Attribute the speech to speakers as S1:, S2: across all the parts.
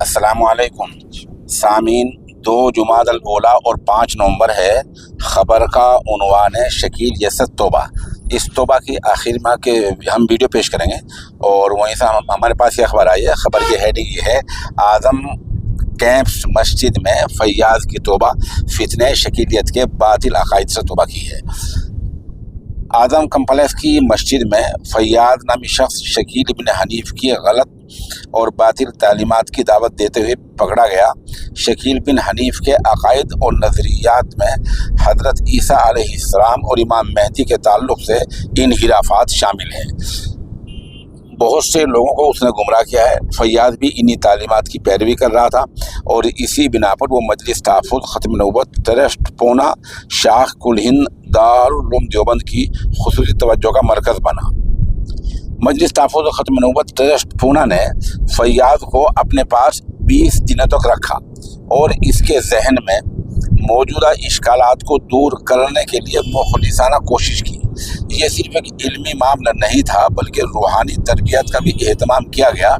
S1: السلام علیکم سامعین، 2 جمادی الاولیٰ اور 5 نومبر ہے۔ خبر کا عنوان ہے شکیل یسد توبہ۔ اس توبہ کی آخر میں کہ ہم ویڈیو پیش کریں گے، اور وہیں سے ہمارے پاس یہ خبر آئی ہے۔ خبر کی ہیڈنگ یہ ہے: اعظم کیمپس مسجد میں فیاض کی توبہ، فتنہ شکیلیت کے باطل عقائد سے توبہ کی ہے۔ اعظم کمپلیکس کی مسجد میں فیاض نامی شخص شکیل بن حنیف کی غلط اور باطل تعلیمات کی دعوت دیتے ہوئے پکڑا گیا۔ شکیل بن حنیف کے عقائد اور نظریات میں حضرت عیسیٰ علیہ السلام اور امام مہدی کے تعلق سے انحرافات شامل ہیں۔ بہت سے لوگوں کو اس نے گمراہ کیا ہے۔ فیاض بھی انہی تعلیمات کی پیروی کر رہا تھا، اور اسی بنا پر وہ مجلس تحفظ ختم نبوت ٹرسٹ پونا شاخ کل ہند دارالعلوم دیوبند کی خصوصی توجہ کا مرکز بنا۔ مجلس تحفظ ختم نبوت ٹرسٹ پونا نے فیاض کو اپنے پاس 20 دنوں تک رکھا اور اس کے ذہن میں موجودہ اشکالات کو دور کرنے کے لیے مخلصانہ کوشش کی۔ یہ صرف ایک علمی معاملہ نہیں تھا، بلکہ روحانی تربیت کا بھی اہتمام کیا گیا۔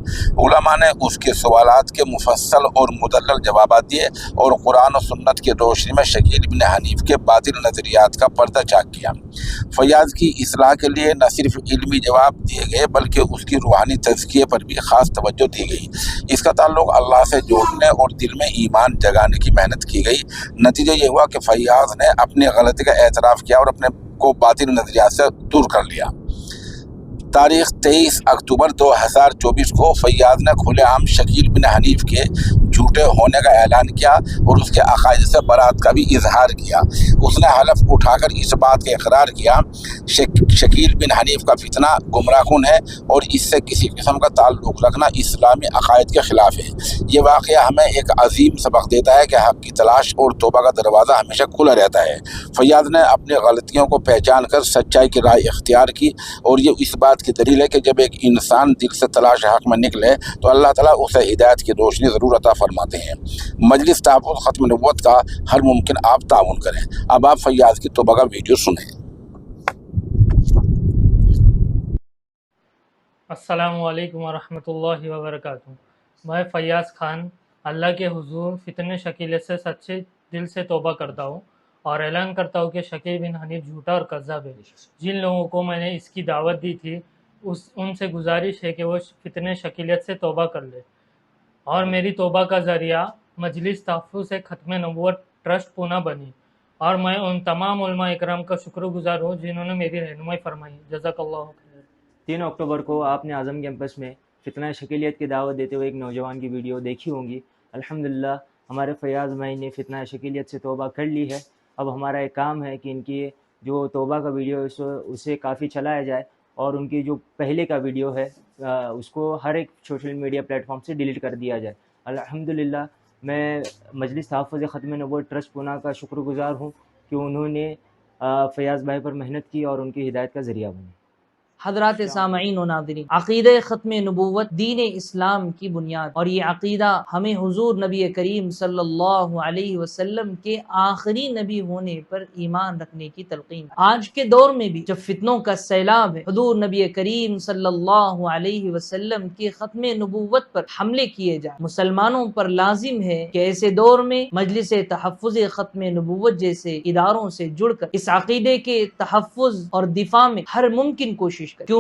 S1: علماء نے اس کے سوالات کے مفصل اور مدلل جوابات دیے، اور قرآن و سنت کی روشنی میں شکیل بن حنیف کے باطل نظریات کا پردہ چاک کیا۔ فیاض کی اصلاح کے لیے نہ صرف علمی جواب دیے گئے، بلکہ اس کی روحانی تزکیے پر بھی خاص توجہ دی گئی۔ اس کا تعلق اللہ سے جوڑنے اور دل میں ایمان جگانے کی محنت کی گئی۔ نتیجہ یہ ہوا کہ فیاض نے اپنی غلطی کا اعتراف کیا اور اپنے کو باطل نظریات سے دور کر لیا۔ تاریخ 23 اکتوبر 2024 کو فیاض نے کھلے عام شکیل بن حنیف کے جھوٹے ہونے کا اعلان کیا اور اس کے عقائد سے برات کا بھی اظہار کیا۔ اس نے حلف اٹھا کر اس بات کا اقرار کیا: شکیل بن حنیف کا فتنہ گمراہ کن ہے، اور اس سے کسی قسم کا تعلق رکھنا اسلامی عقائد کے خلاف ہے۔ یہ واقعہ ہمیں ایک عظیم سبق دیتا ہے کہ حق کی تلاش اور توبہ کا دروازہ ہمیشہ کھلا رہتا ہے۔ فیاض نے اپنی غلطیوں کو پہچان کر سچائی کی راہ اختیار کی، اور یہ اس بات کی دلیل ہے کہ جب ایک انسان دل سے تلاش حق میں نکلے تو اللہ تعالیٰ اسے ہدایت کی روشنی ضرور عطا فرماتے ہیں۔ مجلس تحفظ ختم نبوت کا ہر ممکن آپ تعاون کریں۔ اب آپ فیاض کی توبہ کا ویڈیو سنیں۔
S2: السلام علیکم ورحمۃ اللہ وبرکاتہ۔ میں فیاض خان اللہ کے حضور فتنہ شکیلیت سے سچے دل سے توبہ کرتا ہوں، اور اعلان کرتا ہوں کہ شکیل بن حنیف جھوٹا اور کذاب ہے۔ جن لوگوں کو میں نے اس کی دعوت دی تھی، ان سے گزارش ہے کہ وہ فتنہ شکیلیت سے توبہ کر لے، اور میری توبہ کا ذریعہ مجلس تحفظ سے ختم نبوت ٹرسٹ پونا بنی، اور میں ان تمام علماء اکرام کا شکر گزار ہوں جنہوں نے میری رہنمائی فرمائی۔ جزاک اللہ خیر۔
S3: 3 اکتوبر کو آپ نے اعظم کیمپس میں فتنہ شکیلیت کی دعوت دیتے ہوئے ایک نوجوان کی ویڈیو دیکھی ہوں گی۔ الحمدللہ ہمارے فیاض بھائی نے فتنہ شکیلیت سے توبہ کر لی ہے۔ اب ہمارا ایک کام ہے کہ ان کی جو توبہ کا ویڈیو ہے اسے کافی چلایا جائے، اور ان کی جو پہلے کا ویڈیو ہے اس کو ہر ایک سوشل میڈیا پلیٹ فارم سے ڈیلیٹ کر دیا جائے۔ الحمدللہ میں مجلس تحفظ ختم نبوت ٹرسٹ پونا کا شکر گزار ہوں کہ انہوں نے فیاض بھائی پر محنت کی اور ان کی ہدایت کا ذریعہ بنے۔
S4: حضرات سامعین و ناظرین، عقیدہ ختم نبوت دین اسلام کی بنیاد، اور یہ عقیدہ ہمیں حضور نبی کریم صلی اللہ علیہ وسلم کے آخری نبی ہونے پر ایمان رکھنے کی تلقین۔ آج کے دور میں بھی جب فتنوں کا سیلاب ہے، حضور نبی کریم صلی اللہ علیہ وسلم کے ختم نبوت پر حملے کیے جائیں، مسلمانوں پر لازم ہے کہ ایسے دور میں مجلس تحفظ ختم نبوت جیسے اداروں سے جڑ کر اس عقیدے کے تحفظ اور دفاع میں ہر ممکن کوشش کیونکہ